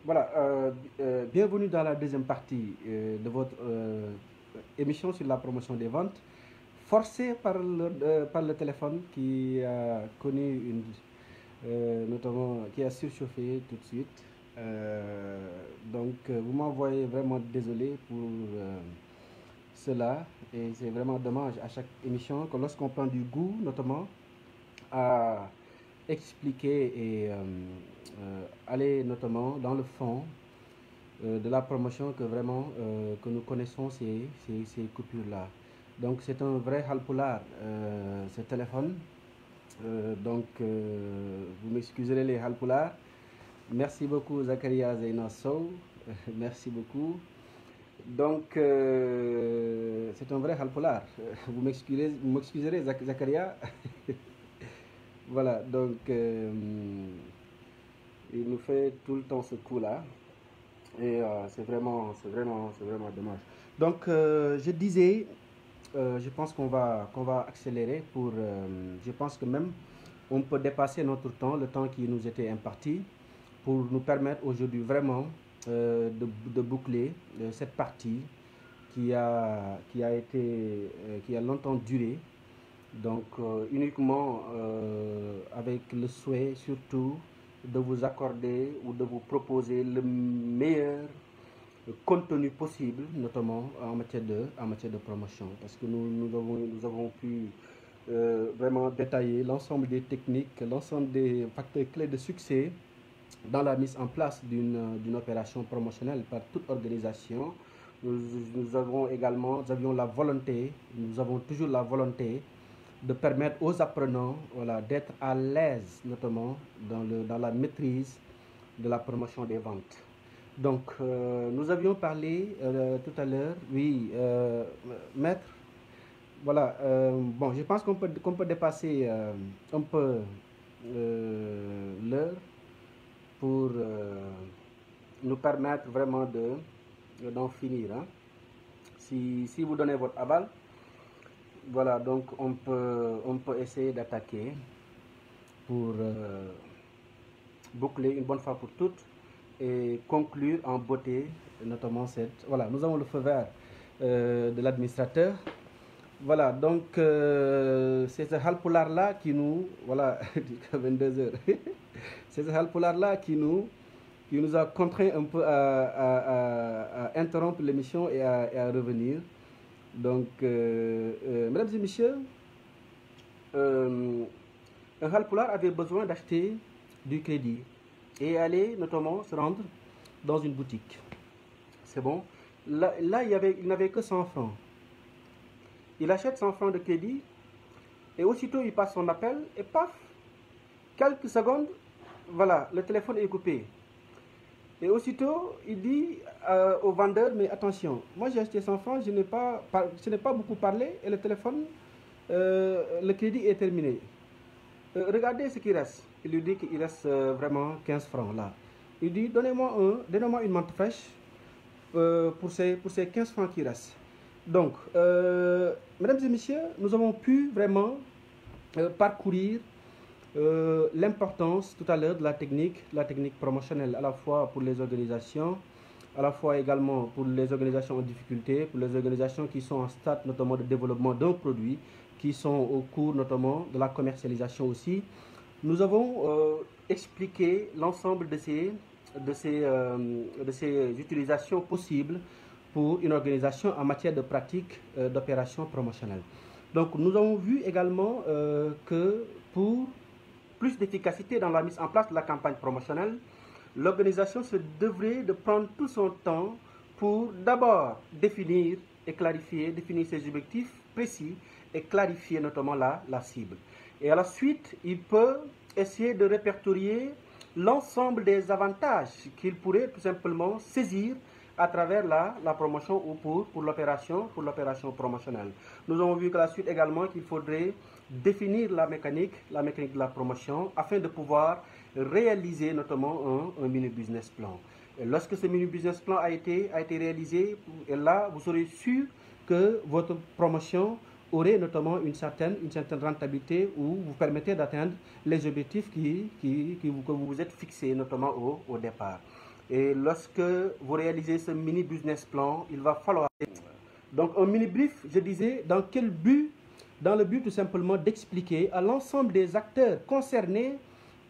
Voilà, bienvenue dans la deuxième partie de votre émission sur la promotion des ventes, forcée par le téléphone qui a connu notamment qui a surchauffé tout de suite. Vous m'envoyez vraiment désolé pour cela et c'est vraiment dommage à chaque émission que lorsqu'on prend du goût, notamment à expliquer et aller notamment dans le fond de la promotion que vraiment que nous connaissons ces coupures-là. Donc c'est un vrai halpolar, ce téléphone. Vous m'excuserez les halpolars. Merci beaucoup Zakaria Zeyna Sow. Merci beaucoup. C'est un vrai halpolar. Vous m'excuserez Zakaria. Voilà, il nous fait tout le temps ce coup-là. Et c'est vraiment dommage. Je disais, je pense qu'on va accélérer je pense que même on peut dépasser notre temps, le temps qui nous était imparti, pour nous permettre aujourd'hui vraiment de boucler cette partie qui a longtemps duré. Uniquement avec le souhait surtout de vous accorder ou de vous proposer le meilleur contenu possible, notamment en matière de promotion. Parce que nous avons pu vraiment détailler l'ensemble des techniques, l'ensemble des facteurs clés de succès dans la mise en place d'une opération promotionnelle par toute organisation. Nous avions la volonté, nous avons toujours la volonté de permettre aux apprenants, voilà, d'être à l'aise, notamment dans la maîtrise de la promotion des ventes. Nous avions parlé tout à l'heure, oui, maître, voilà, bon, je pense qu'on peut dépasser un peu l'heure pour nous permettre vraiment d'en finir. Hein. Si vous donnez votre aval, voilà, donc on peut essayer d'attaquer pour boucler une bonne fois pour toutes et conclure en beauté, notamment cette... Voilà, nous avons le feu vert de l'administrateur. Voilà, c'est ce halpolar-là qui nous... Voilà, 22 heures. C'est ce halpolar-là qui nous a contraint un peu à interrompre l'émission et à revenir. Mesdames et messieurs, un halpolar avait besoin d'acheter du crédit et aller notamment se rendre dans une boutique. C'est bon. Là il n'avait que 100 francs. Il achète 100 francs de crédit et aussitôt il passe son appel et paf, quelques secondes, voilà, le téléphone est coupé. Et aussitôt, il dit au vendeur, mais attention, moi j'ai acheté 100 francs, je n'ai pas beaucoup parlé et le téléphone, le crédit est terminé. Regardez ce qui reste. Il lui dit qu'il reste vraiment 15 francs là. Il dit, donnez-moi une menthe fraîche pour ces 15 francs qui restent. Mesdames et messieurs, nous avons pu vraiment parcourir l'importance tout à l'heure de la technique promotionnelle, à la fois pour les organisations, à la fois également pour les organisations en difficulté, pour les organisations qui sont en stade notamment de développement d'un produit, qui sont au cours notamment de la commercialisation aussi. Nous avons expliqué l'ensemble de ces utilisations possibles pour une organisation en matière de pratique d'opérations promotionnelles. Donc nous avons vu également que pour plus d'efficacité dans la mise en place de la campagne promotionnelle, l'organisation se devrait de prendre tout son temps pour d'abord définir ses objectifs précis et clarifier notamment la cible. Et à la suite, il peut essayer de répertorier l'ensemble des avantages qu'il pourrait tout simplement saisir à travers la promotion ou pour l'opération promotionnelle. Nous avons vu que la suite également qu'il faudrait définir la mécanique de la promotion afin de pouvoir réaliser notamment un mini business plan. Et lorsque ce mini business plan a été réalisé, et là vous serez sûr que votre promotion aurait notamment une certaine rentabilité ou vous permettez d'atteindre les objectifs que vous vous êtes fixés notamment au départ. Et lorsque vous réalisez ce mini business plan, il va falloir... Donc un mini brief, je disais, dans quel but? Dans le but tout simplement d'expliquer à l'ensemble des acteurs concernés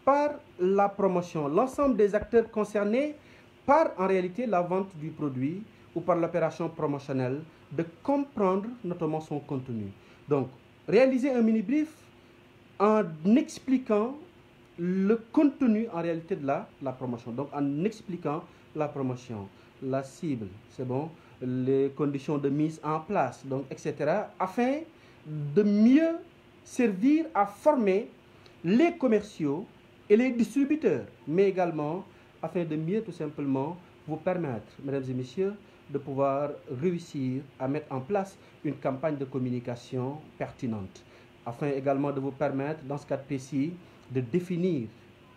par la promotion, l'ensemble des acteurs concernés par en réalité la vente du produit ou par l'opération promotionnelle, de comprendre notamment son contenu. Donc, réaliser un mini brief en expliquant le contenu en réalité de la promotion. Donc, en expliquant la promotion, la cible, c'est bon, les conditions de mise en place, donc, etc., afin de mieux servir à former les commerciaux et les distributeurs, mais également afin de mieux tout simplement vous permettre, mesdames et messieurs, de pouvoir réussir à mettre en place une campagne de communication pertinente, afin également de vous permettre, dans ce cas précis, de définir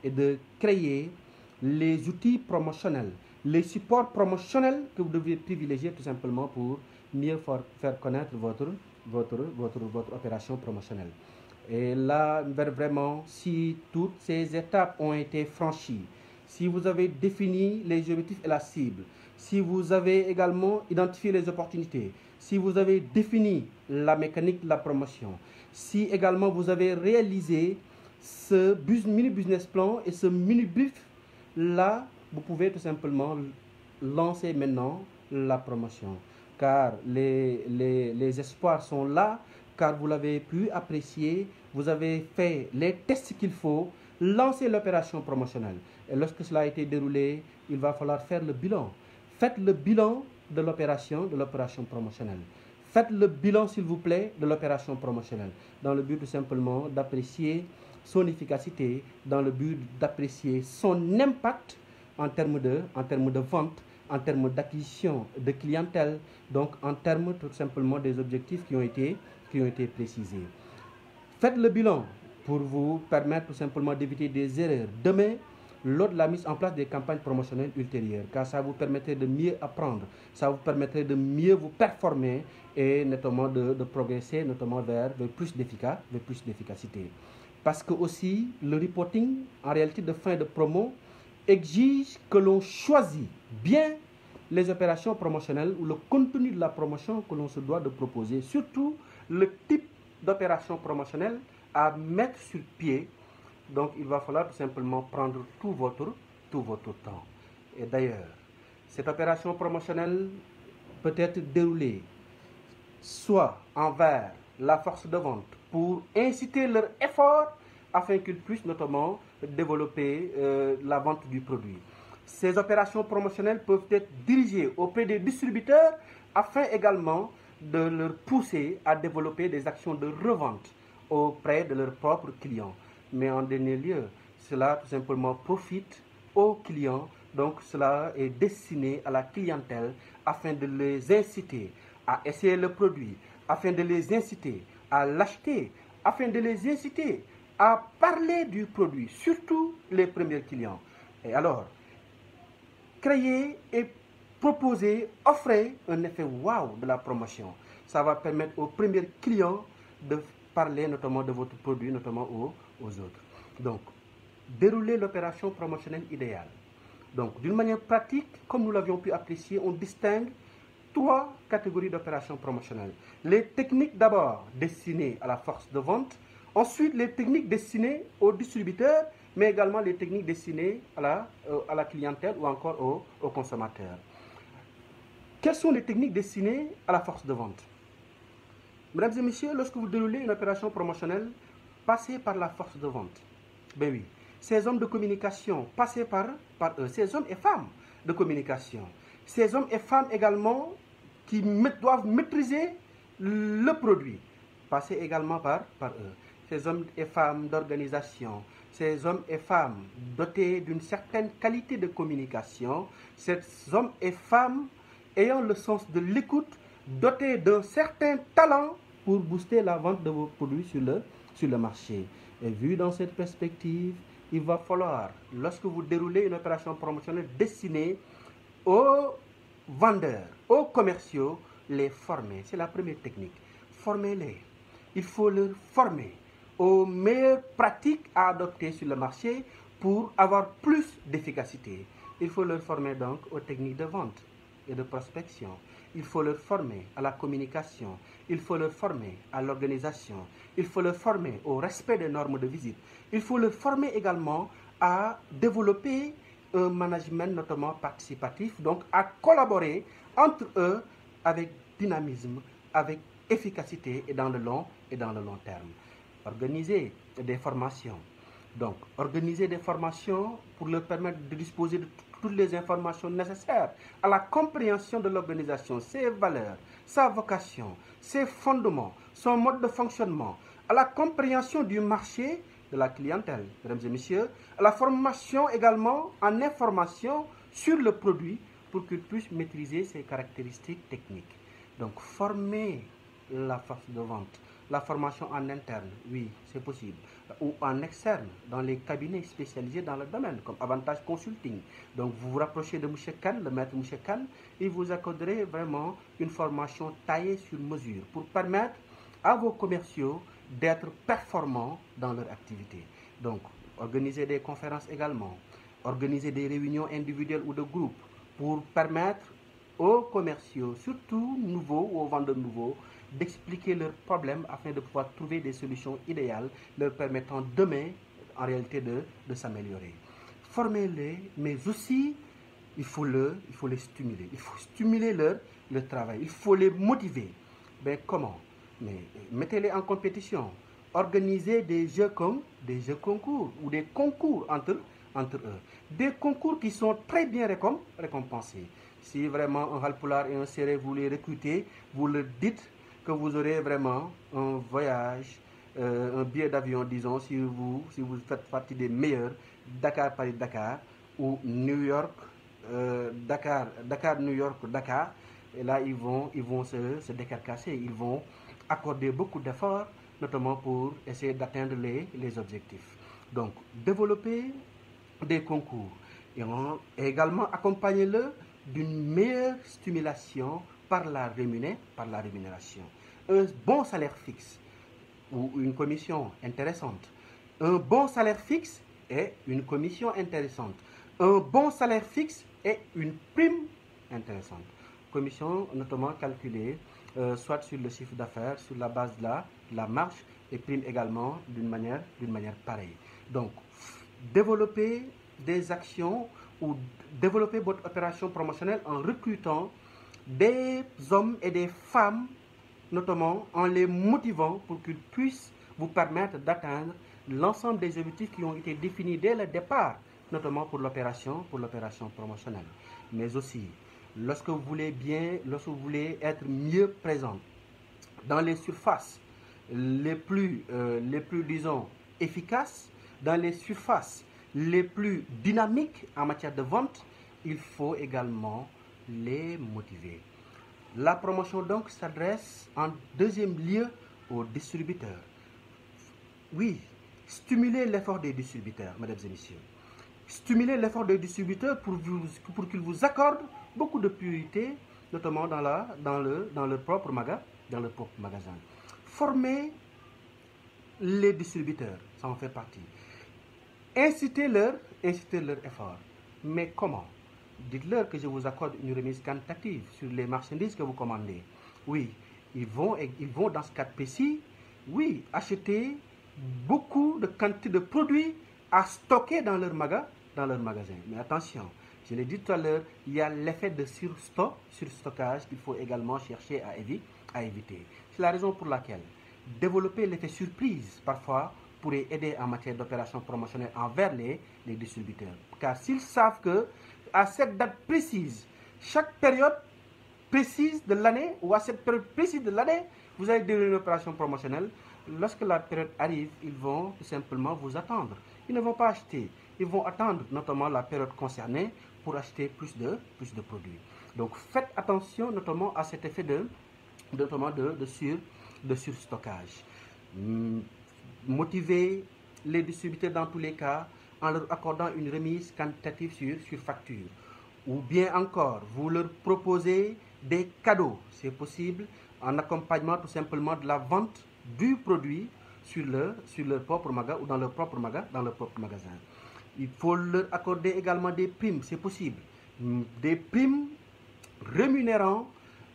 et de créer les outils promotionnels, les supports promotionnels que vous devez privilégier tout simplement pour mieux faire connaître votre opération promotionnelle. Et là, vraiment, si toutes ces étapes ont été franchies, si vous avez défini les objectifs et la cible, si vous avez également identifié les opportunités, si vous avez défini la mécanique de la promotion, si également vous avez réalisé ce mini business plan et ce mini brief, là, vous pouvez tout simplement lancer maintenant la promotion. Car les espoirs sont là, car vous l'avez pu apprécier, vous avez fait les tests qu'il faut, lancer l'opération promotionnelle. Et lorsque cela a été déroulé, il va falloir faire le bilan. Faites le bilan de l'opération promotionnelle. Faites le bilan, s'il vous plaît, de l'opération promotionnelle, dans le but tout simplement d'apprécier son efficacité, dans le but d'apprécier son impact en termes de vente, en termes d'acquisition de clientèle, donc en termes tout simplement des objectifs qui ont été précisés. Faites le bilan pour vous permettre tout simplement d'éviter des erreurs demain lors de la mise en place des campagnes promotionnelles ultérieures, car ça vous permettrait de mieux apprendre, ça vous permettrait de mieux vous performer et notamment de progresser notamment vers plus d'efficacité. Parce que aussi, le reporting, en réalité de fin de promo, exige que l'on choisit bien les opérations promotionnelles ou le contenu de la promotion que l'on se doit de proposer, surtout le type d'opération promotionnelle à mettre sur pied. Donc, il va falloir tout simplement prendre tout votre temps. Et d'ailleurs, cette opération promotionnelle peut être déroulée soit envers la force de vente pour inciter leur effort afin qu'ils puissent notamment développer la vente du produit. Ces opérations promotionnelles peuvent être dirigées auprès des distributeurs afin également de leur pousser à développer des actions de revente auprès de leurs propres clients. Mais en dernier lieu, cela tout simplement profite aux clients, donc cela est destiné à la clientèle afin de les inciter à essayer le produit, afin de les inciter à l'acheter, afin de les inciter à parler du produit, surtout les premiers clients. Et alors, créer et proposer, offrir un effet wow de la promotion. Ça va permettre aux premiers clients de parler notamment de votre produit, notamment aux autres. Donc, dérouler l'opération promotionnelle idéale. Donc, d'une manière pratique, comme nous l'avions pu apprécier, on distingue 3 catégories d'opérations promotionnelles. Les techniques d'abord destinées à la force de vente, ensuite les techniques destinées aux distributeurs, mais également les techniques destinées à la clientèle ou encore aux consommateurs. Quelles sont les techniques destinées à la force de vente? Mesdames et messieurs, lorsque vous déroulez une opération promotionnelle, passez par la force de vente. Ben oui, ces hommes de communication, passez par eux, ces hommes et femmes de communication, ces hommes et femmes également qui doivent maîtriser le produit, passez également par eux. Ces hommes et femmes d'organisation, ces hommes et femmes dotés d'une certaine qualité de communication, ces hommes et femmes ayant le sens de l'écoute, dotés d'un certain talent pour booster la vente de vos produits sur le marché. Et vu dans cette perspective, il va falloir, lorsque vous déroulez une opération promotionnelle destinée aux vendeurs, aux commerciaux, les former. C'est la première technique. Formez-les. Il faut leur former aux meilleures pratiques à adopter sur le marché pour avoir plus d'efficacité. Il faut leur former donc aux techniques de vente et de prospection. Il faut leur former à la communication. Il faut leur former à l'organisation. Il faut leur former au respect des normes de visite. Il faut leur former également à développer un management notamment participatif, donc à collaborer entre eux avec dynamisme, avec efficacité et dans le long terme. Organiser des formations. Donc, organiser des formations pour leur permettre de disposer de toutes les informations nécessaires à la compréhension de l'organisation, ses valeurs, sa vocation, ses fondements, son mode de fonctionnement, à la compréhension du marché, de la clientèle, mesdames et messieurs, à la formation également en information sur le produit pour qu'ils puissent maîtriser ses caractéristiques techniques. Donc, former la force de vente, la formation en interne, oui, c'est possible, ou en externe, dans les cabinets spécialisés dans le domaine, comme Avantage Consulting. Donc, vous vous rapprochez de M. Khan, le maître M. Khan, et vous accorderez vraiment une formation taillée sur mesure pour permettre à vos commerciaux d'être performants dans leur activité. Donc, organiser des conférences également, organiser des réunions individuelles ou de groupe pour permettre aux commerciaux, surtout nouveaux ou aux vendeurs nouveaux, d'expliquer leurs problèmes afin de pouvoir trouver des solutions idéales leur permettant demain, en réalité, de s'améliorer. Formez-les, mais aussi, il faut les stimuler. Il faut stimuler leur travail. Il faut les motiver. Ben, comment? Mais mettez-les en compétition. Organisez des jeux comme des jeux concours ou des concours entre eux. Des concours qui sont très bien récompensés. Si vraiment un Halpulaar et un Sérère vous les recrutez, vous leur dites que vous aurez vraiment un voyage, un billet d'avion, disons, si vous faites partie des meilleurs, Dakar, Paris, Dakar, ou New York, Dakar, New York, Dakar. Et là, ils vont se décarcasser, ils vont accorder beaucoup d'efforts, notamment pour essayer d'atteindre les objectifs. Donc, développer des concours et également accompagner-le d'une meilleure stimulation par la rémunération. Un bon salaire fixe ou une commission intéressante. Un bon salaire fixe et une commission intéressante. Un bon salaire fixe et une prime intéressante. Commission notamment calculée soit sur le chiffre d'affaires, sur la base de la marge, et prime également d'une manière pareille. Donc, développer des actions ou développer votre opération promotionnelle en recrutant des hommes et des femmes, notamment en les motivant pour qu'ils puissent vous permettre d'atteindre l'ensemble des objectifs qui ont été définis dès le départ, notamment pour l'opération promotionnelle. Mais aussi, lorsque vous voulez être mieux présent dans les surfaces les plus disons, efficaces, dans les surfaces les plus dynamiques en matière de vente, il faut également les motiver. La promotion donc s'adresse en deuxième lieu aux distributeurs. Oui, stimuler l'effort des distributeurs, mesdames et messieurs. Stimuler l'effort des distributeurs pour qu'ils vous accordent beaucoup de priorité, notamment dans leur propre magasin. Former les distributeurs, ça en fait partie. Inciter leur effort. Mais comment? Dites-leur que je vous accorde une remise quantitative sur les marchandises que vous commandez. Oui, ils vont dans ce cas précis, oui, acheter beaucoup de quantité de produits à stocker dans leur magasin. Mais attention, je l'ai dit tout à l'heure, il y a l'effet de surstockage qu'il faut également chercher à éviter. C'est la raison pour laquelle développer l'effet surprise parfois pourrait aider en matière d'opération promotionnelle envers les distributeurs. Car s'ils savent que à cette date précise, chaque période précise de l'année ou à cette période précise de l'année, vous allez dérouler une opération promotionnelle. Lorsque la période arrive, ils vont tout simplement vous attendre. Ils ne vont pas acheter. Ils vont attendre notamment la période concernée pour acheter plus de produits. Donc faites attention notamment à cet effet de surstockage. Motivez les distributeurs dans tous les cas en leur accordant une remise quantitative sur facture. Ou bien encore, vous leur proposez des cadeaux, c'est possible, en accompagnement tout simplement de la vente du produit sur leur propre magasin ou dans leur propre magasin. Il faut leur accorder également des primes, c'est possible. Des primes rémunérant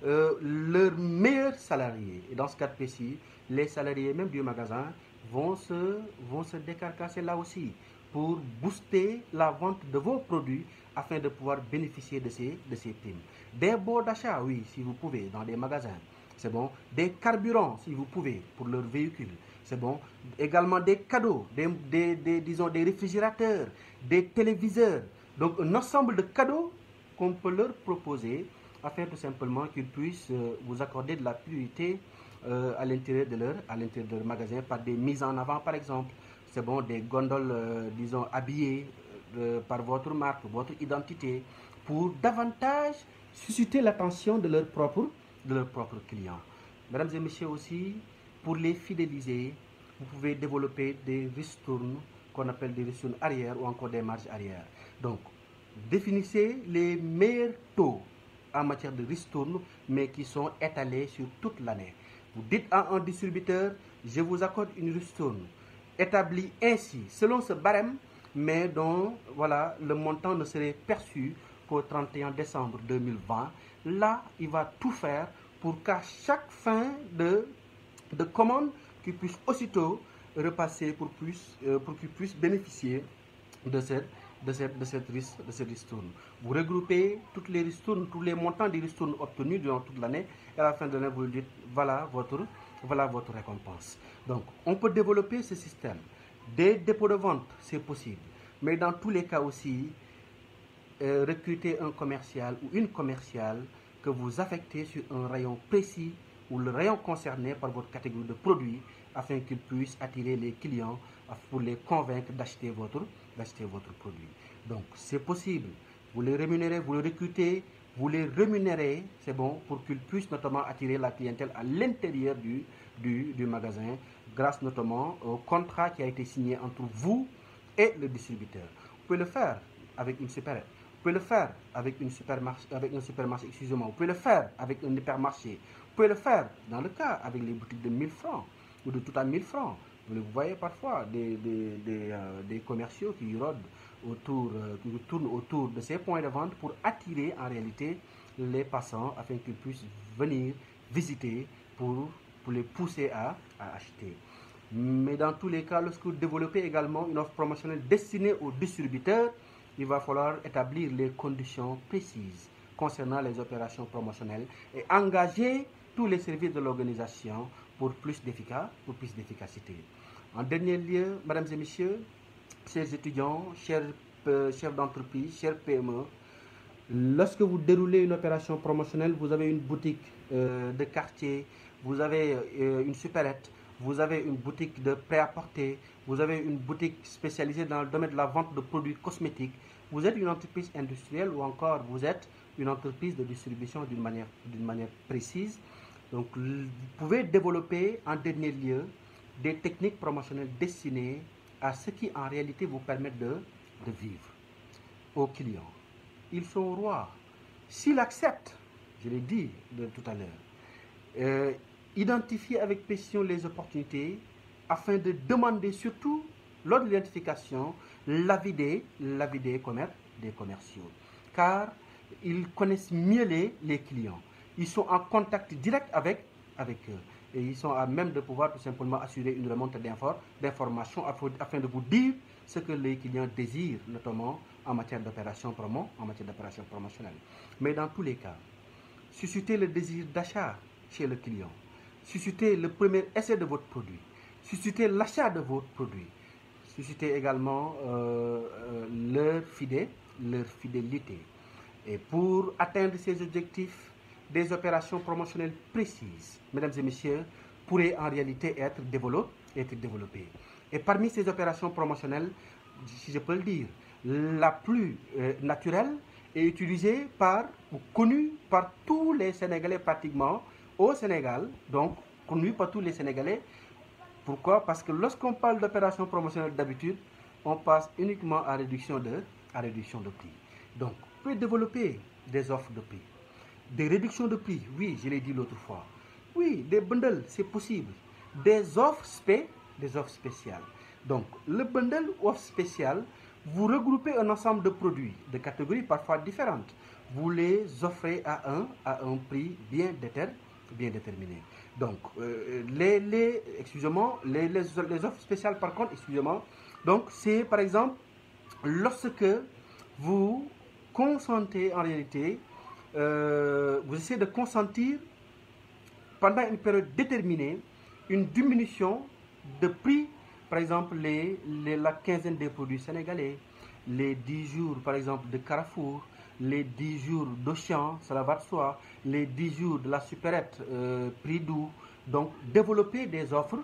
leurs meilleurs salariés. Et dans ce cas précis, les salariés même du magasin vont se décarcasser là aussi pour booster la vente de vos produits afin de pouvoir bénéficier de ces primes. Des bons d'achat, oui, si vous pouvez, dans des magasins. C'est bon. Des carburants, si vous pouvez, pour leurs véhicules. C'est bon. Également des cadeaux, disons des réfrigérateurs, des téléviseurs. Donc un ensemble de cadeaux qu'on peut leur proposer afin tout simplement qu'ils puissent vous accorder de la priorité à l'intérieur de leur magasin par des mises en avant par exemple. C'est bon, des gondoles, disons, habillées par votre marque, votre identité, pour davantage susciter l'attention de leurs propres clients. Mesdames et messieurs aussi, pour les fidéliser, vous pouvez développer des ristournes qu'on appelle des ristournes arrière ou encore des marges arrière. Donc, définissez les meilleurs taux en matière de ristournes, mais qui sont étalés sur toute l'année. Vous dites à un distributeur, je vous accorde une ristourne établie ainsi, selon ce barème, mais dont voilà, le montant ne serait perçu qu'au 31 décembre 2020. Là, il va tout faire pour qu'à chaque fin de commande, qu'il puisse aussitôt repasser pour qu'il puisse bénéficier de cette ristourne. Vous regroupez toutes les ristournes, tous les montants des ristournes obtenus durant toute l'année, et à la fin de l'année, vous lui dites, voilà votre récompense. Donc, on peut développer ce système. Des dépôts de vente, c'est possible. Mais dans tous les cas aussi, recruter un commercial ou une commerciale que vous affectez sur un rayon précis ou le rayon concerné par votre catégorie de produits afin qu'ils puissent attirer les clients pour les convaincre d'acheter votre produit. Donc, c'est possible. Vous les rémunérez, vous les recrutez, vous les rémunérez, c'est bon, pour qu'ils puissent notamment attirer la clientèle à l'intérieur du magasin, grâce notamment au contrat qui a été signé entre vous et le distributeur. Vous pouvez le faire avec une supérette. Vous pouvez le faire avec un supermarché, excusez-moi. Vous pouvez le faire avec un hypermarché. Vous pouvez le faire, dans le cas, avec les boutiques de 1000 francs ou de tout à 1000 francs. Vous voyez parfois des commerciaux qui rôdent qui tournent autour de ces points de vente pour attirer en réalité les passants afin qu'ils puissent venir visiter pour les pousser à acheter. Mais dans tous les cas, lorsque vous développez également une offre promotionnelle destinée aux distributeurs, il va falloir établir les conditions précises concernant les opérations promotionnelles et engager tous les services de l'organisation pour plus d'efficacité. En dernier lieu, mesdames et messieurs, chers étudiants, chers chefs d'entreprise, chers PME, lorsque vous déroulez une opération promotionnelle, vous avez une boutique de quartier, vous avez une supérette, vous avez une boutique de prêt-à-porter, vous avez une boutique spécialisée dans le domaine de la vente de produits cosmétiques, vous êtes une entreprise industrielle ou encore vous êtes une entreprise de distribution d'une manière précise. Donc, vous pouvez développer en dernier lieu des techniques promotionnelles destinées à ce qui en réalité vous permettent de vivre. Aux clients, ils sont rois. S'ils acceptent, je l'ai dit tout à l'heure, identifier avec précision les opportunités afin de demander surtout, lors de l'identification, l'avis des commerciaux. Car ils connaissent mieux les clients. Ils sont en contact direct avec eux. Et ils sont à même de pouvoir tout simplement assurer une remontée d'informations afin de vous dire ce que les clients désirent, notamment en matière d'opération promotionnelle. Mais dans tous les cas, susciter le désir d'achat chez le client, susciter le premier essai de votre produit, susciter l'achat de votre produit, susciter également leur fidélité. Et pour atteindre ces objectifs, des opérations promotionnelles précises, mesdames et messieurs, pourraient en réalité être développées. Et parmi ces opérations promotionnelles, si je peux le dire, la plus naturelle est utilisée ou connue par tous les Sénégalais pratiquement au Sénégal, donc connue par tous les Sénégalais. Pourquoi? Parce que lorsqu'on parle d'opérations promotionnelles d'habitude, on passe uniquement à réduction de prix. Donc, vous pouvez développer des offres de prix. Des réductions de prix, oui, je l'ai dit l'autre fois. Oui, des bundles, c'est possible. Des offres spéciales. Donc, le bundle ou offre spéciale vous regroupez un ensemble de produits de catégories parfois différentes. Vous les offrez à un prix bien déterminé. Donc, excusez-moi, les offres spéciales par contre, excusez-moi, donc c'est par exemple lorsque vous consentez en réalité, vous essayez de consentir pendant une période déterminée une diminution de prix, par exemple la quinzaine des produits sénégalais, les 10 jours par exemple de Carrefour, les 10 jours d'Auchan, ça va de soi, les 10 jours de la supérette, prix doux. Donc développer des offres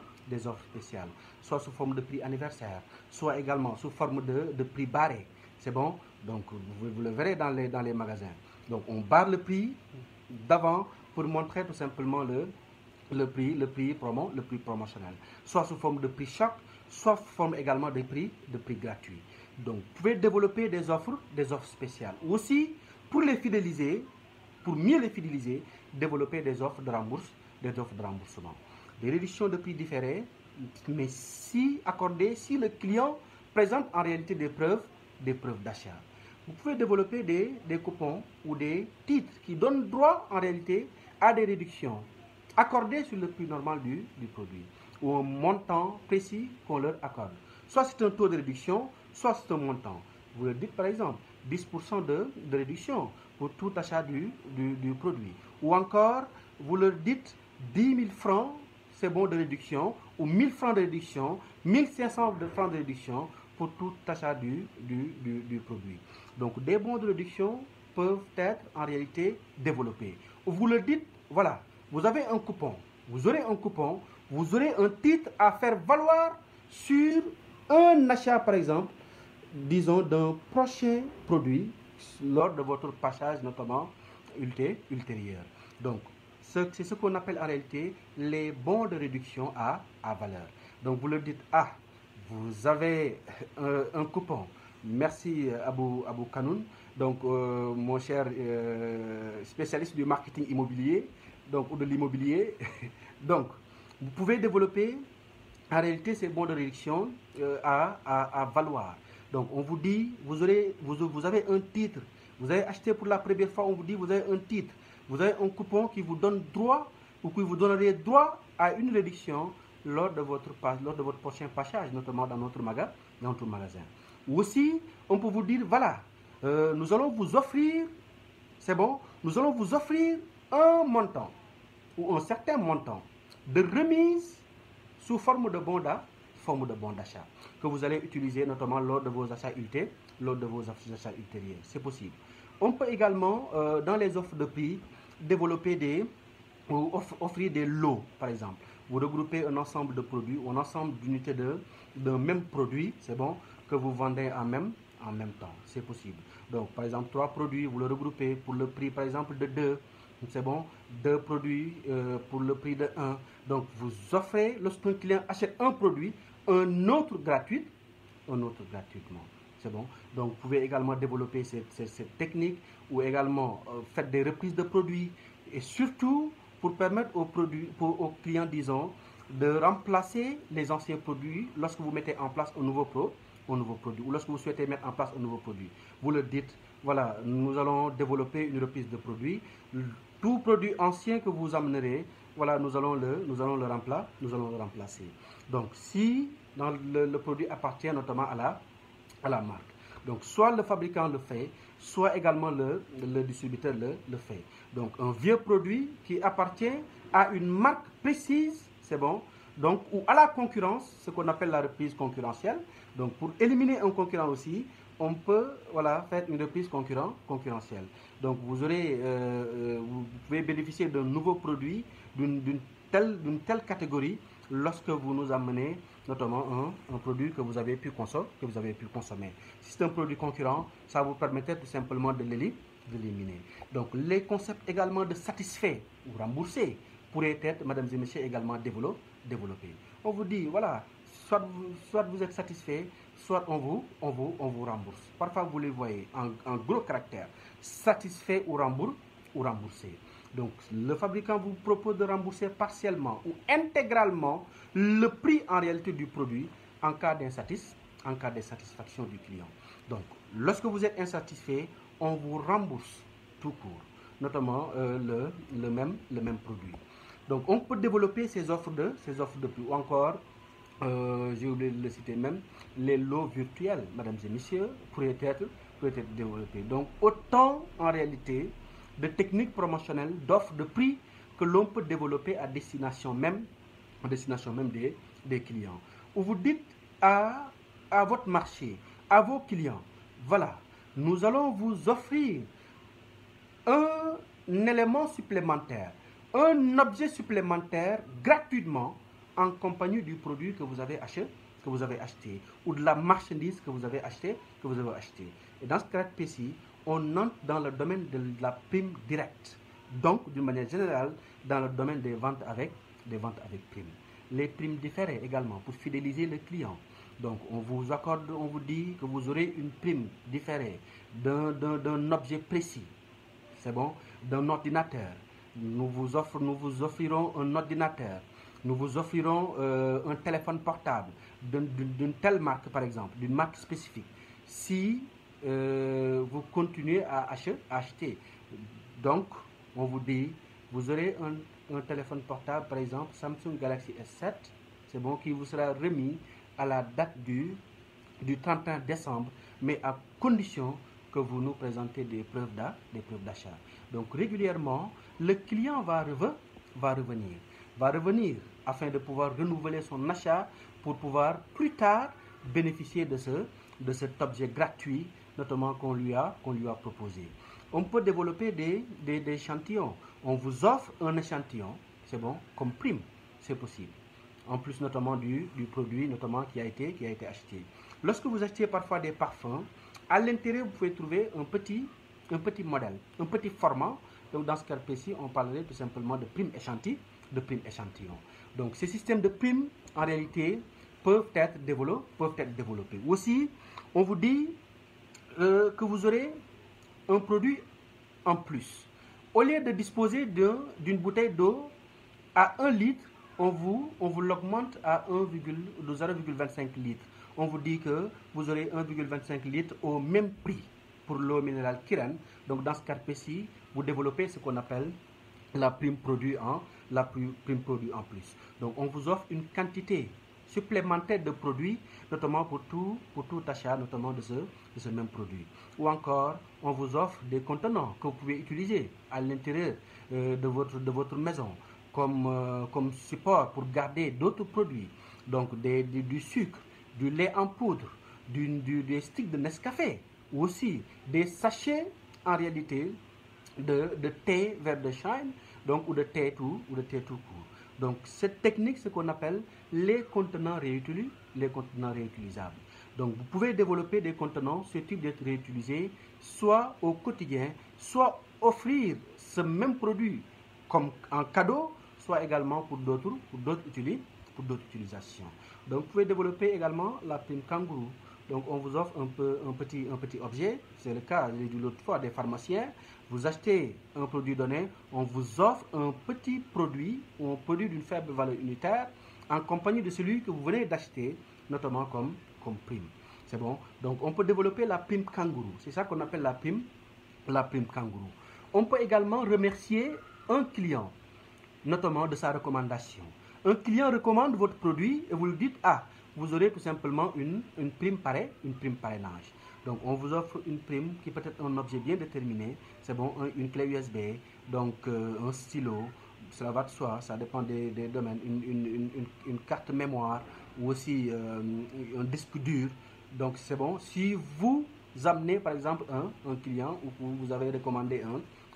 spéciales, soit sous forme de prix anniversaire, soit également sous forme de prix barré. C'est bon? Donc vous le verrez dans les magasins. Donc on barre le prix d'avant pour montrer tout simplement le prix promotionnel, soit sous forme de prix choc, soit sous forme également de prix gratuits. Donc vous pouvez développer des offres spéciales. Ou aussi, pour les fidéliser, pour mieux les fidéliser, développer des offres de remboursement. Des réductions de prix différées, mais si accordées, si le client présente en réalité des preuves d'achat. Vous pouvez développer des coupons ou des titres qui donnent droit en réalité à des réductions accordées sur le prix normal du produit ou un montant précis qu'on leur accorde. Soit c'est un taux de réduction, soit c'est un montant. Vous leur dites par exemple 10% de réduction pour tout achat du produit. Ou encore, vous leur dites 10 000 francs, c'est bon de réduction, ou 1000 francs de réduction, 1500 francs de réduction pour tout achat du produit. Donc des bons de réduction peuvent être en réalité développés. Vous leur dites, voilà, vous avez un coupon, vous aurez un titre à faire valoir sur un achat par exemple, disons d'un prochain produit lors de votre passage notamment ultérieur. Donc c'est ce qu'on appelle en réalité les bons de réduction à valeur. Donc vous leur dites, ah, vous avez un coupon. Merci Abou Kanoun, donc mon cher spécialiste du marketing immobilier, donc ou de l'immobilier. Donc vous pouvez développer en réalité ces bons de réduction à valoir. Donc on vous dit, vous avez un titre, vous avez acheté pour la première fois, on vous dit vous avez un titre, vous avez un coupon qui vous donne droit ou qui vous donnerait droit à une réduction lors de votre prochain passage, notamment dans notre magasin. Ou aussi, on peut vous dire, voilà, nous allons vous offrir, c'est bon, nous allons vous offrir un montant ou un certain montant de remise sous forme de bon d'achat que vous allez utiliser notamment lors de vos achats ultérieurs. C'est possible. On peut également, dans les offres de prix, développer ou offrir des lots, par exemple. Vous regroupez un ensemble de produits ou un ensemble d'unités d'un même produit, c'est bon, que vous vendez en même temps. C'est possible. Donc, par exemple, 3 produits, vous le regroupez pour le prix, par exemple, de 2. C'est bon, 2 produits pour le prix de 1. Donc, vous offrez, lorsqu'un client achète un produit, un autre gratuitement. C'est bon. Donc, vous pouvez également développer cette technique ou également faire des reprises de produits et surtout pour permettre aux clients, disons, de remplacer les anciens produits lorsque vous mettez en place un nouveau produit ou lorsque vous souhaitez mettre en place un nouveau produit. Vous leur dites, voilà, nous allons développer une reprise de produits. Tout produit ancien que vous amènerez, voilà, nous allons le remplacer. Donc, si le produit appartient notamment à la marque. Donc, soit le fabricant le fait, soit également le distributeur le fait. Donc, un vieux produit qui appartient à une marque précise, c'est bon. Donc, ou à la concurrence, ce qu'on appelle la reprise concurrentielle. Donc, pour éliminer un concurrent aussi, on peut faire une reprise concurrentielle. Donc, vous pouvez bénéficier d'un nouveau produit, d'une telle catégorie lorsque vous nous amenez notamment un produit que vous avez pu consommer. Si c'est un produit concurrent, ça vous permettait tout simplement de l'éliminer. Donc, les concepts également de satisfait ou remboursé pourraient être, mesdames et messieurs, également développés. On vous dit, voilà, soit vous êtes satisfait, soit on vous rembourse. Parfois, vous les voyez en gros caractère, satisfait ou remboursé. Donc, le fabricant vous propose de rembourser partiellement ou intégralement le prix en réalité du produit en cas d'insatisfaction du client. Donc, lorsque vous êtes insatisfait, on vous rembourse tout court, notamment le même produit. Donc, on peut développer ces offres de prix. Ou encore, j'ai oublié de le citer même, les lots virtuels, mesdames et messieurs, pourraient être développés. Donc, autant en réalité de techniques promotionnelles, d'offres de prix que l'on peut développer à destination même des clients. Où vous dites à votre marché, à vos clients, voilà, nous allons vous offrir un élément supplémentaire, un objet supplémentaire gratuitement en compagnie du produit que vous avez acheté ou de la marchandise que vous avez acheté. Et dans ce cas précis, on entre dans le domaine de la prime directe. Donc, d'une manière générale, dans le domaine des ventes avec prime. Les primes différées également pour fidéliser le client. Donc, on vous dit que vous aurez une prime différée d'un objet précis. C'est bon, d'un ordinateur. Nous vous offrirons un ordinateur. Nous vous offrirons un téléphone portable d'une telle marque, par exemple, d'une marque spécifique. Si vous continuez à acheter, donc, on vous dit, vous aurez un téléphone portable, par exemple, Samsung Galaxy S7, c'est bon, qui vous sera remis à la date du 31 décembre, mais à condition que vous nous présentez des preuves d'achat. Donc, régulièrement, le client va revenir afin de pouvoir renouveler son achat pour pouvoir plus tard bénéficier de cet objet gratuit, notamment qu'on lui a proposé. On peut développer des échantillons. On vous offre un échantillon, c'est bon, comme prime, c'est possible. En plus notamment du produit notamment qui a été acheté. Lorsque vous achetez parfois des parfums, à l'intérieur vous pouvez trouver un petit modèle, un petit format. Donc dans ce cas précis, on parlerait tout simplement de prime échantillon. Donc ces systèmes de primes, en réalité, peuvent être développés. Aussi, on vous dit que vous aurez un produit en plus. Au lieu de disposer d'une bouteille d'eau à 1 litre, on vous l'augmente à 0,25 litres. On vous dit que vous aurez 1,25 litres au même prix pour l'eau minérale Kiran. Donc dans ce cas précis, vous développez ce qu'on appelle la prime produit en plus. Donc on vous offre une quantité supplémentaire de produits, notamment pour tout achat, notamment de ce même produit. Ou encore, on vous offre des contenants que vous pouvez utiliser à l'intérieur de votre maison comme support pour garder d'autres produits. Donc du sucre, du lait en poudre, des sticks de Nescafé, ou aussi des sachets en réalité de thé vert de Chine, donc ou de thé tout court. Donc cette technique, ce qu'on appelle les contenants réutilisables. Donc vous pouvez développer des contenants susceptibles d'être réutilisés soit au quotidien, soit offrir ce même produit comme en cadeau, soit également pour d'autres utilisations. Donc vous pouvez développer également la prime kangourou. Donc on vous offre un petit objet, c'est le cas de l'autre fois des pharmaciens. Vous achetez un produit donné, on vous offre un petit produit ou un produit d'une faible valeur unitaire en compagnie de celui que vous venez d'acheter, notamment comme prime. C'est bon. Donc on peut développer la prime kangourou. C'est ça qu'on appelle la prime kangourou. On peut également remercier un client, notamment de sa recommandation. Un client recommande votre produit et vous lui dites, vous aurez tout simplement une prime parrainage. Donc on vous offre une prime qui peut être un objet bien déterminé, c'est bon, une clé USB, donc un stylo, cela va de soi, ça dépend des domaines, une carte mémoire ou aussi un disque dur. Donc c'est bon, si vous amenez par exemple un client ou vous avez recommandé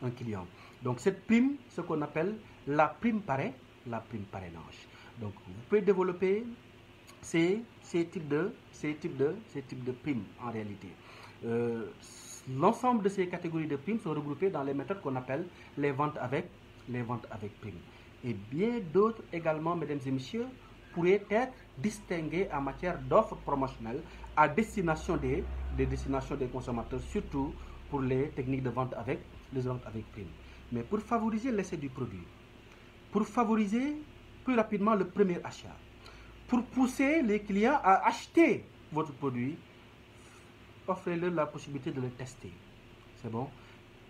un client. Donc cette prime, ce qu'on appelle la prime parrainage. Donc vous pouvez développer ces types de primes en réalité. L'ensemble de ces catégories de primes sont regroupées dans les méthodes qu'on appelle les ventes avec primes. Et bien d'autres également, mesdames et messieurs, pourraient être distinguées en matière d'offres promotionnelles à destination des consommateurs, surtout pour les techniques de vente avec primes. Mais pour favoriser l'essai du produit, pour favoriser plus rapidement le premier achat, pour pousser les clients à acheter votre produit, offrez-leur la possibilité de le tester. C'est bon?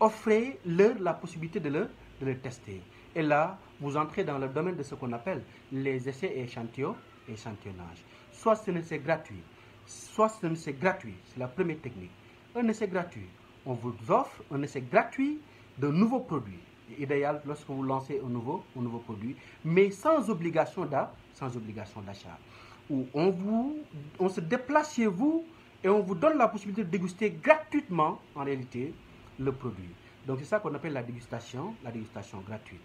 Offrez-leur la possibilité de le tester. Et là, vous entrez dans le domaine de ce qu'on appelle les essais et échantillonnage. Soit c'est gratuit, soit c'est gratuit. C'est la première technique. Un essai gratuit. On vous offre un essai gratuit de nouveaux produits. Idéal lorsque vous lancez un nouveau produit, mais sans obligation d'achat. Où on se déplace chez vous et on vous donne la possibilité de déguster gratuitement, en réalité, le produit. Donc c'est ça qu'on appelle la dégustation gratuite.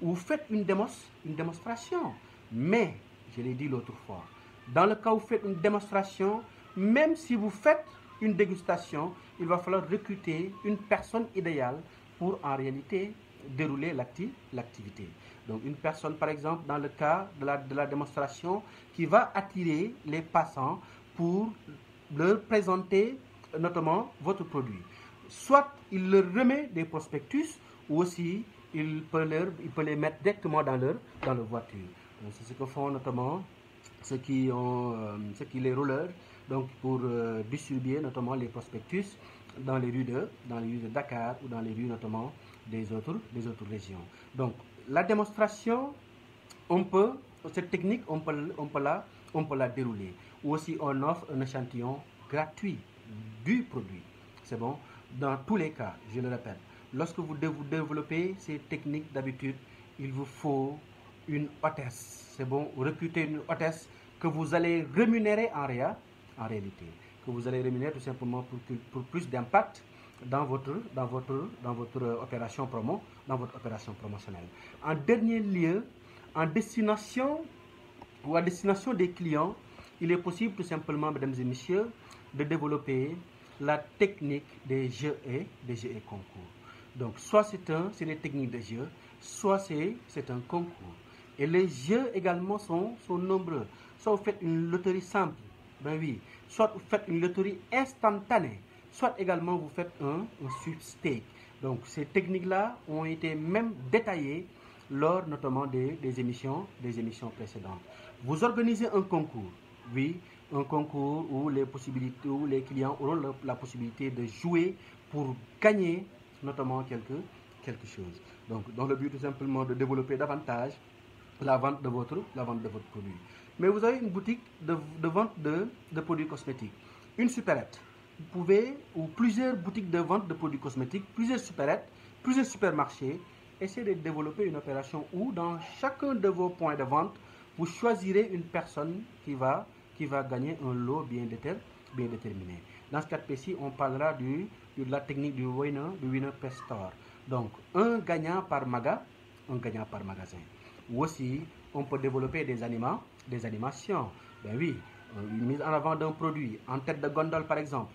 Vous faites une démonstration, mais, je l'ai dit l'autre fois, dans le cas où vous faites une démonstration, même si vous faites une dégustation, il va falloir recruter une personne idéale pour en réalité dérouler l'activité. Donc une personne, par exemple, dans le cas de la démonstration, qui va attirer les passants pour leur présenter notamment votre produit. Soit il leur remet des prospectus, ou aussi il peut les mettre directement dans leur voiture. C'est ce que font notamment ceux qui les rouleurs, donc pour distribuer notamment les prospectus dans les rues de Dakar ou dans les rues notamment des autres régions. Donc la démonstration, cette technique, on peut la dérouler. Ou aussi on offre un échantillon gratuit du produit. C'est bon? Dans tous les cas, je le répète, lorsque vous développez ces techniques, d'habitude, il vous faut une hôtesse. C'est bon? Recruter une hôtesse que vous allez rémunérer en réalité. Que vous allez rémunérer tout simplement pour plus d'impact dans votre opération promotionnelle. En dernier lieu, à destination des clients, il est possible tout simplement, mesdames et messieurs, de développer la technique des jeux et concours. Donc, soit c'est des techniques de jeu, soit c'est un concours. Et les jeux également sont nombreux. Soit vous faites une loterie simple, ben oui. Soit vous faites une loterie instantanée, soit également vous faites un sweepstake. Donc, ces techniques-là ont été même détaillées lors notamment des émissions précédentes. Vous organisez un concours, oui, un concours où les clients auront la possibilité de jouer pour gagner notamment quelque chose. Donc, dans le but tout simplement de développer davantage la vente de votre produit. Mais vous avez une boutique de vente de produits cosmétiques, une supérette. Vous pouvez, ou plusieurs boutiques de vente de produits cosmétiques, plusieurs supérettes, plusieurs supermarchés, essayez de développer une opération où dans chacun de vos points de vente, vous choisirez une personne qui va gagner un lot bien déterminé. Dans ce cas précis, on parlera de la technique du winner per store. Donc, un gagnant par magasin. Ou aussi, on peut développer des animations. Ben oui, une mise en avant d'un produit en tête de gondole par exemple.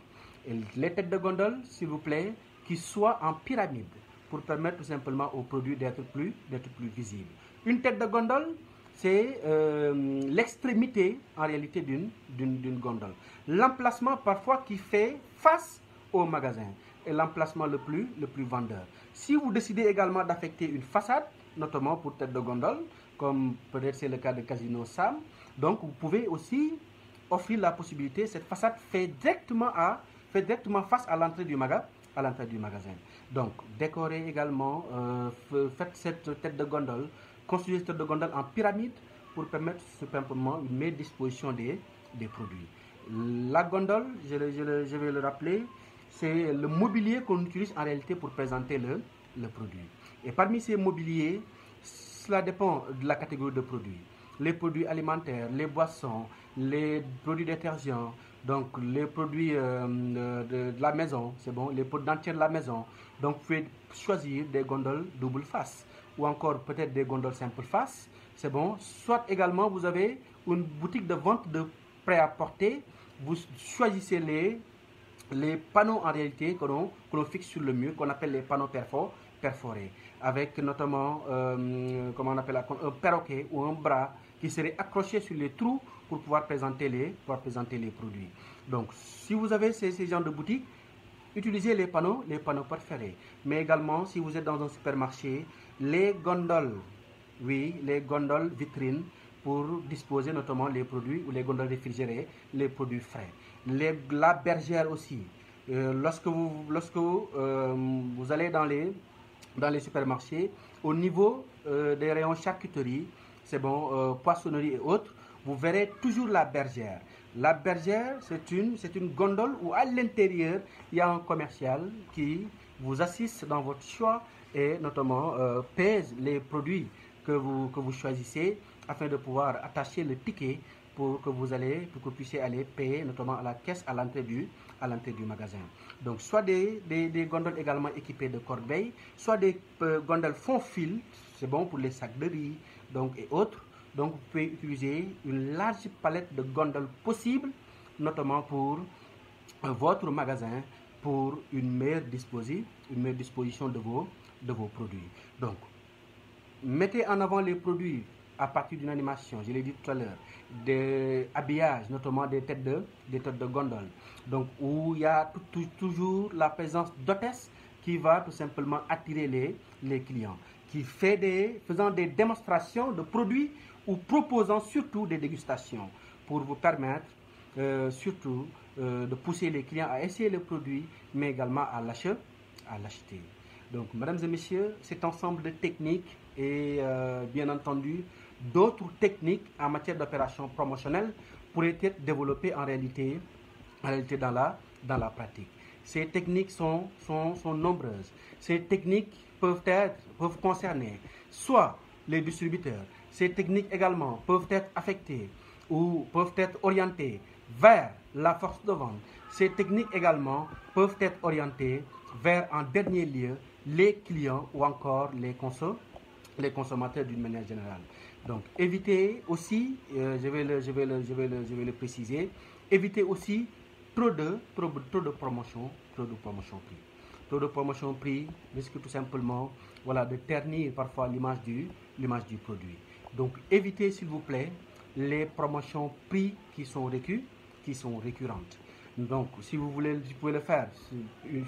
Et les têtes de gondole, s'il vous plaît, qui soient en pyramide pour permettre tout simplement au produit d'être plus visible. Une tête de gondole, c'est l'extrémité en réalité d'une gondole. L'emplacement parfois qui fait face au magasin est l'emplacement le plus vendeur. Si vous décidez également d'affecter une façade, notamment pour tête de gondole, comme peut-être c'est le cas de Casino Sam, donc vous pouvez aussi offrir la possibilité, cette façade fait directement face à l'entrée du magasin. Donc, décorez également, faites cette tête de gondole, construisez cette tête de gondole en pyramide pour permettre simplement une meilleure disposition des produits. La gondole, je vais le rappeler, c'est le mobilier qu'on utilise en réalité pour présenter le produit. Et parmi ces mobiliers, cela dépend de la catégorie de produits. Les produits alimentaires, les boissons, les produits détergents, donc les produits de la maison, c'est bon, les produits d'entretien de la maison. Donc vous pouvez choisir des gondoles double face ou encore peut-être des gondoles simple face, c'est bon. Soit également vous avez une boutique de vente de prêt-à-porter, vous choisissez les panneaux en réalité que l'on fixe sur le mur, qu'on appelle les panneaux perforés, avec notamment un perroquet ou un bras qui serait accroché sur les trous pour pouvoir présenter les produits. Donc, si vous avez ces genres de boutiques, utilisez les panneaux perforés. Mais également, si vous êtes dans un supermarché, les gondoles vitrines pour disposer notamment les produits ou les gondoles réfrigérées, les produits frais. La bergère aussi, Vous allez dans les supermarchés, au niveau des rayons charcuterie, c'est bon, poissonnerie et autres, vous verrez toujours la bergère. La bergère, c'est une gondole où à l'intérieur, il y a un commercial qui vous assiste dans votre choix et notamment pèse les produits que vous choisissez afin de pouvoir attacher le ticket pour que vous puissiez aller payer notamment à la caisse à l'entrée du magasin. Donc soit des gondoles également équipées de corbeilles, soit des gondoles fond fil, c'est bon pour les sacs de riz donc, et autres. Donc vous pouvez utiliser une large palette de gondoles possibles, notamment pour votre magasin, pour une meilleure disposition de vos produits. Donc, mettez en avant les produits à partir d'une animation, je l'ai dit tout à l'heure, des habillages, notamment des têtes de gondole. Donc, où il y a toujours la présence d'hôtesse qui va tout simplement attirer les clients, qui faisant des démonstrations de produits ou proposant surtout des dégustations pour vous permettre surtout de pousser les clients à essayer le produit, mais également à l'acheter. Donc, mesdames et messieurs, cet ensemble de techniques et bien entendu d'autres techniques en matière d'opération promotionnelle pourraient être développées en réalité dans la pratique. Ces techniques sont nombreuses. Ces techniques peuvent concerner soit les distributeurs. Ces techniques également peuvent être affectées ou peuvent être orientées vers la force de vente. Ces techniques également peuvent être orientées vers, en dernier lieu, les clients ou encore les consommateurs d'une manière générale. Donc, évitez aussi, je vais le préciser, évitez aussi trop de promotion prix. Trop de promotion prix risque tout simplement de ternir parfois l'image du produit. Donc, évitez s'il vous plaît les promotions prix qui sont récurrentes. Donc, si vous pouvez le faire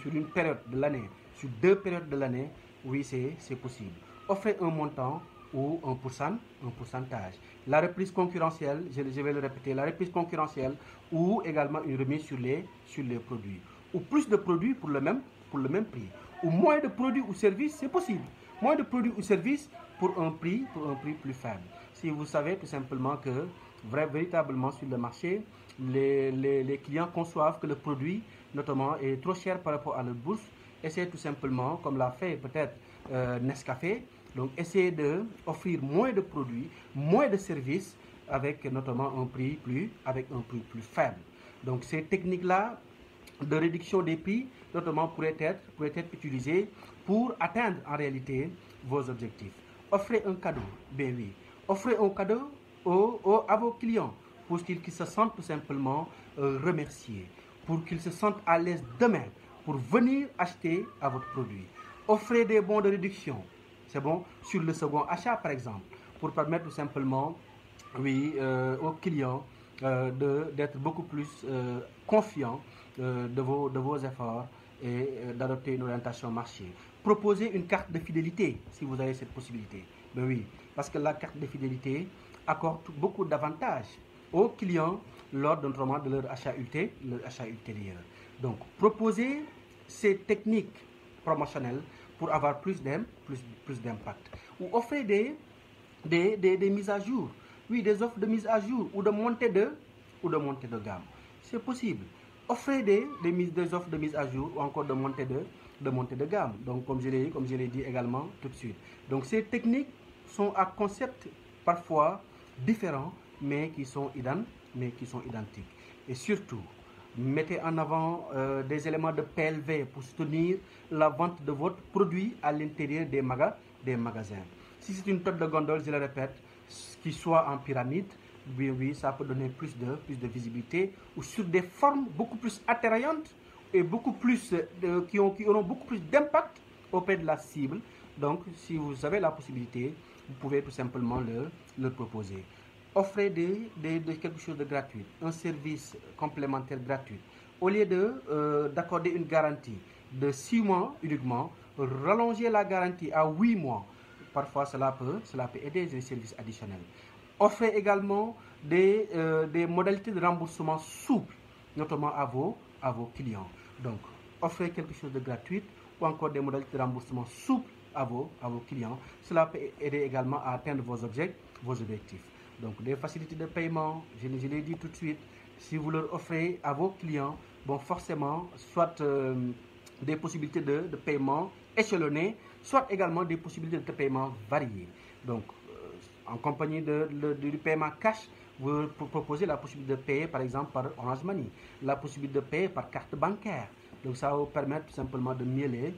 sur une période de l'année, sur 2 périodes de l'année, oui, c'est possible. Offrez un montant ou un pourcentage. La reprise concurrentielle, je vais le répéter, la reprise concurrentielle ou également une remise sur les produits. Ou plus de produits pour le même prix. Ou moins de produits ou services, c'est possible. Moins de produits ou services pour un prix plus faible. Si vous savez tout simplement que véritablement sur le marché, les clients conçoivent que le produit notamment est trop cher par rapport à leur bourse, essayez tout simplement, comme l'a fait peut-être Nescafé, donc essayez d'offrir moins de produits, moins de services avec notamment un prix plus faible. Donc ces techniques-là de réduction des prix notamment pourraient être utilisées pour atteindre en réalité vos objectifs. Offrez un cadeau, bien oui. Offrez un cadeau à vos clients pour qu'ils se sentent tout simplement remerciés, pour qu'ils se sentent à l'aise demain pour venir acheter à votre produit. Offrez des bons de réduction, c'est bon, sur le second achat par exemple, pour permettre tout simplement aux clients d'être beaucoup plus confiants de vos efforts et d'adopter une orientation marché. Proposez une carte de fidélité si vous avez cette possibilité. Ben oui, parce que la carte de fidélité accorde beaucoup d'avantages aux clients lors de leur achat ultérieur. Donc, proposez ces techniques promotionnelles pour avoir plus d'impact. Ou offrez des mises à jour. Oui, des offres de mise à jour ou de montée de gamme. C'est possible. Offrez des offres de mise à jour ou encore de montée de gamme. Donc, comme je l'ai dit également tout de suite. Donc, ces techniques sont à concept parfois différents, mais qui sont identiques. Et surtout, mettez en avant des éléments de PLV pour soutenir la vente de votre produit à l'intérieur des magasins. Si c'est une tête de gondole, je le répète, qui soit en pyramide, oui, ça peut donner plus de visibilité, ou sur des formes beaucoup plus attrayantes et beaucoup plus qui auront beaucoup plus d'impact auprès de la cible. Donc, si vous avez la possibilité, vous pouvez tout simplement le proposer. Offrez quelque chose de gratuit, un service complémentaire gratuit. Au lieu d'accorder une garantie de 6 mois uniquement, rallonger la garantie à 8 mois. Parfois, cela peut aider des services additionnels. Offrez également des modalités de remboursement souples, notamment à vos clients. Donc, offrez quelque chose de gratuit ou encore des modalités de remboursement souples à vos clients. Cela peut aider également à atteindre vos objectifs. Donc, des facilités de paiement, je l'ai dit tout de suite, si vous leur offrez à vos clients, bon, forcément, soit des possibilités de paiement échelonnées, soit également des possibilités de paiement variées. Donc, en compagnie du paiement cash, vous proposez la possibilité de payer par exemple par Orange Money, la possibilité de payer par carte bancaire. Donc ça va vous permettre tout simplement de mieux les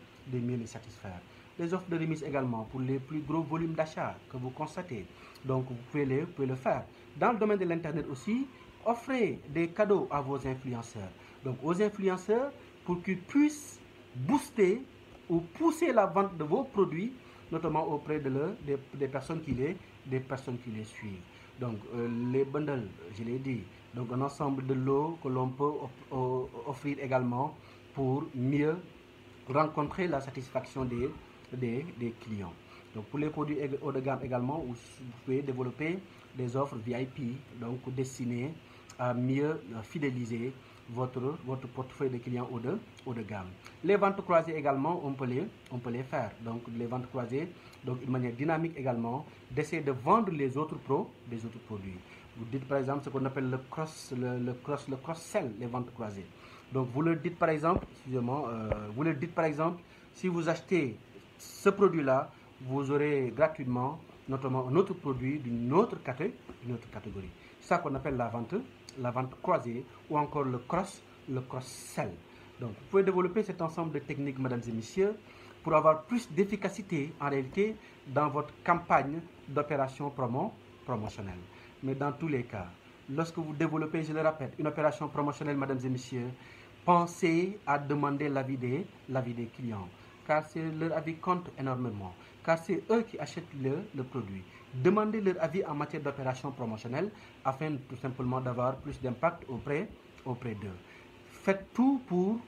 satisfaire. Les offres de remise également pour les plus gros volumes d'achat que vous constatez. Donc vous pouvez le faire. Dans le domaine de l'Internet aussi, offrez des cadeaux à vos influenceurs. Donc aux influenceurs pour qu'ils puissent booster ou pousser la vente de vos produits, notamment auprès des personnes qui les suivent. Donc les bundles, je l'ai dit, donc un ensemble de lots que l'on peut offrir également pour mieux rencontrer la satisfaction des clients. Donc pour les produits haut de gamme également, vous pouvez développer des offres VIP, donc destinées à mieux fidéliser votre portefeuille de clients haut de gamme. Les ventes croisées également, on peut les faire. Donc les ventes croisées, donc une manière dynamique également d'essayer de vendre les autres produits. Vous dites par exemple ce qu'on appelle le cross-sell, les ventes croisées. Donc vous leur dites par exemple, si vous achetez ce produit-là, vous aurez gratuitement notamment un autre produit d'une autre catégorie. C'est ça qu'on appelle la vente croisée ou encore le cross-sell. Donc vous pouvez développer cet ensemble de techniques, mesdames et messieurs, pour avoir plus d'efficacité en réalité dans votre campagne d'opération promotionnelle. Mais dans tous les cas, lorsque vous développez, je le répète, une opération promotionnelle, mesdames et messieurs, pensez à demander l'avis des clients, car leur avis compte énormément, car c'est eux qui achètent le produit. Demandez leur avis en matière d'opération promotionnelle afin tout simplement d'avoir plus d'impact auprès d'eux. Faites tout pour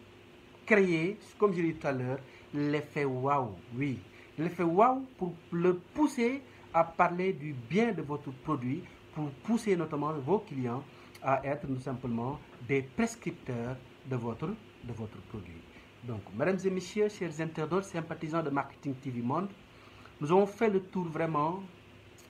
créer, comme je l'ai dit tout à l'heure, l'effet waouh. Oui, l'effet waouh pour le pousser à parler du bien de votre produit, pour pousser notamment vos clients à être tout simplement des prescripteurs de votre produit. Donc, mesdames et messieurs, chers internautes, sympathisants de Marketing TV Monde, nous avons fait le tour vraiment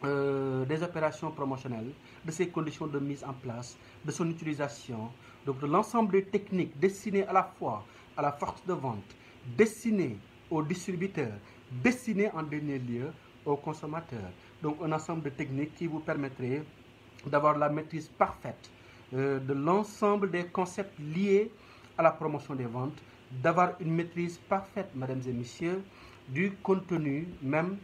des opérations promotionnelles, de ses conditions de mise en place, de son utilisation, donc de l'ensemble des techniques destinées à la fois à la force de vente, destinées aux distributeurs, destinées en dernier lieu aux consommateurs. Donc un ensemble de techniques qui vous permettrait d'avoir la maîtrise parfaite de l'ensemble des concepts liés à la promotion des ventes, d'avoir une maîtrise parfaite, mesdames et messieurs, du contenu même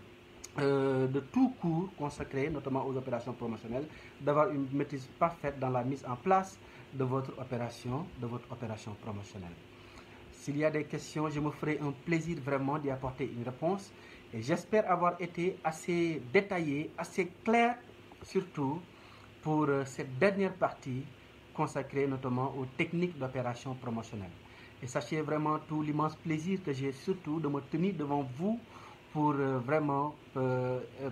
de tout cours consacré notamment aux opérations promotionnelles, d'avoir une maîtrise parfaite dans la mise en place de votre opération promotionnelle. S'il y a des questions, je me ferai un plaisir vraiment d'y apporter une réponse et j'espère avoir été assez détaillé, assez clair surtout pour cette dernière partie consacrée notamment aux techniques d'opération promotionnelle. Et sachez vraiment tout l'immense plaisir que j'ai surtout de me tenir devant vous pour vraiment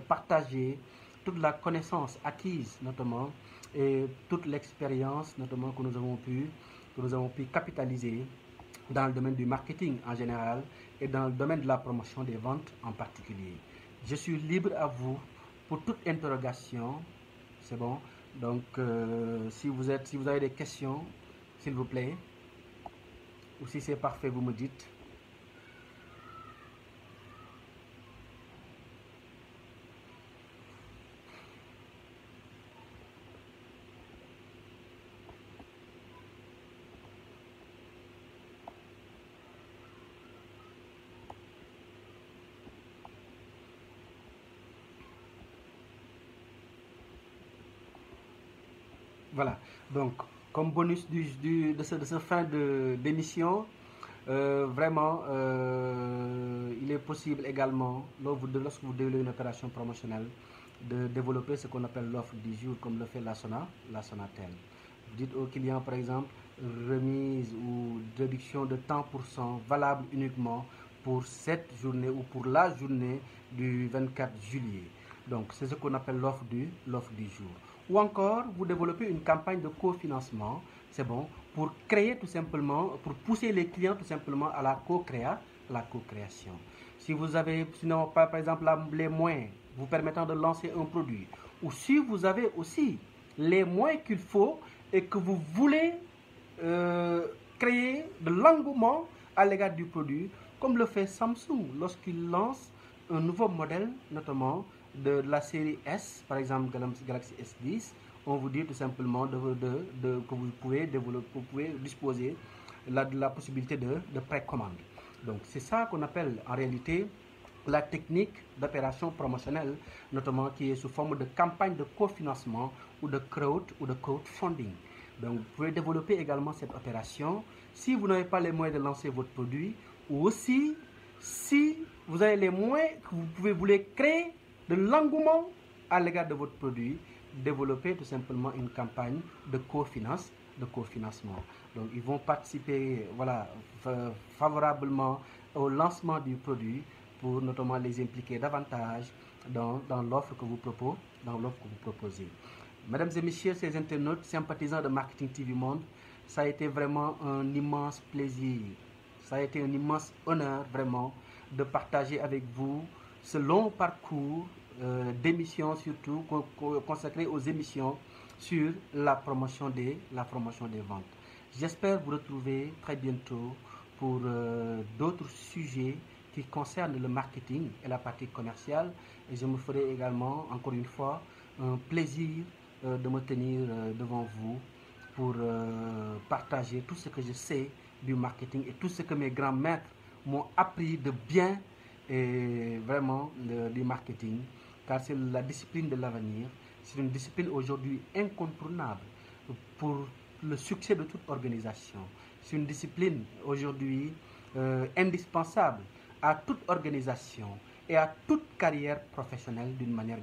partager toute la connaissance acquise notamment et toute l'expérience notamment que nous avons pu capitaliser dans le domaine du marketing en général et dans le domaine de la promotion des ventes en particulier. Je suis libre à vous pour toute interrogation, c'est bon. Donc si vous avez des questions, s'il vous plaît, ou si c'est parfait, vous me dites. Voilà, donc comme bonus de ce fin d'émission, vraiment, il est possible également, lorsque vous développez une opération promotionnelle, de développer ce qu'on appelle l'offre du jour, comme le fait la Sonatel. Vous dites aux clients, par exemple, remise ou réduction de tant pour cent valable uniquement pour cette journée ou pour la journée du 24 juillet. Donc, c'est ce qu'on appelle l'offre du jour. Ou encore, vous développez une campagne de cofinancement, c'est bon, pour créer tout simplement, pour pousser les clients tout simplement à la co-création. Si vous avez, sinon, par exemple, les moyens vous permettant de lancer un produit, ou si vous avez aussi les moyens qu'il faut et que vous voulez créer de l'engouement à l'égard du produit, comme le fait Samsung lorsqu'il lance un nouveau modèle, notamment de la série S, par exemple Galaxy S10, on vous dit tout simplement que vous pouvez disposer de la possibilité de précommande. Donc c'est ça qu'on appelle en réalité la technique d'opération promotionnelle, notamment qui est sous forme de campagne de cofinancement ou de crowdfunding. Donc vous pouvez développer également cette opération si vous n'avez pas les moyens de lancer votre produit, ou aussi si vous avez les moyens que vous voulez créer de l'engouement à l'égard de votre produit, développer tout simplement une campagne de cofinancement. Donc ils vont participer favorablement au lancement du produit pour notamment les impliquer davantage dans l'offre que vous proposez. Mesdames et messieurs, ces internautes sympathisants de Marketing TV Monde, ça a été vraiment un immense plaisir, ça a été un immense honneur vraiment de partager avec vous ce long parcours d'émissions, surtout consacré aux émissions sur la promotion des ventes. J'espère vous retrouver très bientôt pour d'autres sujets qui concernent le marketing et la partie commerciale, et je me ferai également, encore une fois, un plaisir de me tenir devant vous pour partager tout ce que je sais du marketing et tout ce que mes grands maîtres m'ont appris de bien et vraiment du marketing, car c'est la discipline de l'avenir. C'est une discipline aujourd'hui incontournable pour le succès de toute organisation. C'est une discipline aujourd'hui indispensable à toute organisation et à toute carrière professionnelle d'une manière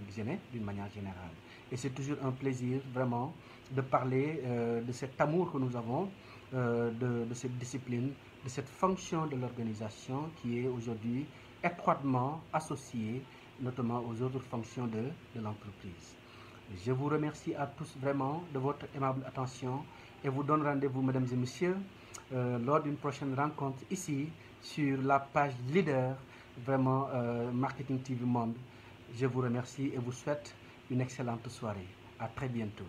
générale. Et c'est toujours un plaisir vraiment de parler de cet amour que nous avons, de cette discipline, de cette fonction de l'organisation qui est aujourd'hui étroitement associée notamment aux autres fonctions de l'entreprise. Je vous remercie à tous vraiment de votre aimable attention et vous donne rendez-vous, mesdames et messieurs, lors d'une prochaine rencontre ici sur la page leader vraiment Marketing TV Monde. Je vous remercie et vous souhaite une excellente soirée. À très bientôt.